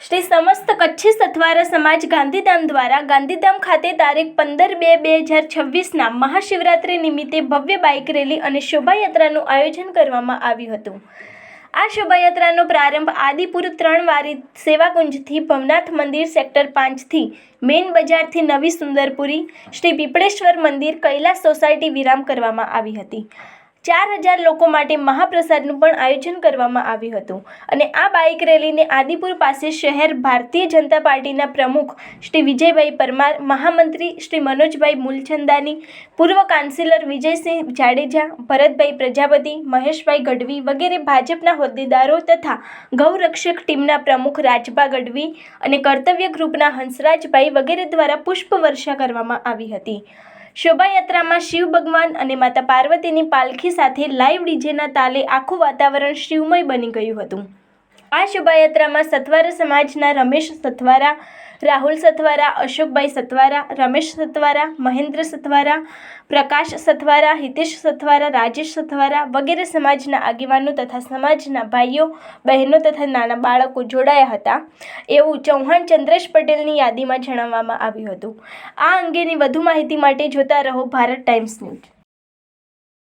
શ્રી સમસ્ત કચ્છી સથવારા સમાજ ગાંધીધામ દ્વારા ગાંધીધામ ખાતે તારીખ 15/2/2026ના મહાશિવરાત્રિ નિમિત્તે ભવ્ય બાઇક રેલી અને શોભાયાત્રાનું આયોજન કરવામાં આવ્યું હતું। આ શોભાયાત્રાનો પ્રારંભ આદિપુર 3 વારી સેવાકુંજથી ભવનાથ મંદિર સેક્ટર 5થી મેઇન બજારથી નવી સુંદરપુરી શ્રી પીપળેશ્વર મંદિર કૈલાસ સોસાયટી વિરામ કરવામાં આવી હતી। 4000 લોકો માટે મહાપ્રસાદનું પણ આયોજન કરવામાં આવ્યું હતું અને આ બાઇક રેલીને આદિપુર પાસે શહેર ભારતીય જનતા પાર્ટીના પ્રમુખ શ્રી વિજયભાઈ પરમાર, મહામંત્રી શ્રી મનોજભાઈ મૂલચંદાની, પૂર્વ કાઉન્સિલર વિજયસિંહ જાડેજા, ભરતભાઈ પ્રજાપતિ, મહેશભાઈ ગઢવી વગેરે ભાજપના હોદ્દેદારો તથા ગૌરક્ષક ટીમના પ્રમુખ રાજભા ગઢવી અને કર્તવ્ય ગ્રુપના હંસરાજભાઈ વગેરે દ્વારા પુષ્પવર્ષા કરવામાં આવી હતી। શોભાયાત્રામાં શિવ ભગવાન અને માતા પાર્વતીની પાલખી સાથે લાઈવ ડીજેના તાલે આખું વાતાવરણ શિવમય બની ગયું હતું। આ શોભાયાત્રામાં સથવારા સમાજના રમેશ સથવારા, રાહુલ સથવારા, અશોકભાઈ સથવારા, રમેશ સથવારા, મહેન્દ્ર સથવારા, પ્રકાશ સથવારા, હિતેશ સથવારા, રાજેશ સથવારા વગેરે સમાજના આગેવાનો તથા સમાજના ભાઈઓ બહેનો તથા નાના બાળકો જોડાયા હતા એવું ચૌહાણ ચંદ્રેશ પટેલની યાદીમાં જણાવવામાં આવ્યું હતું। આ અંગેની વધુ માહિતી માટે જોતા રહો ભારત ટાઈમ્સ ન્યૂઝ।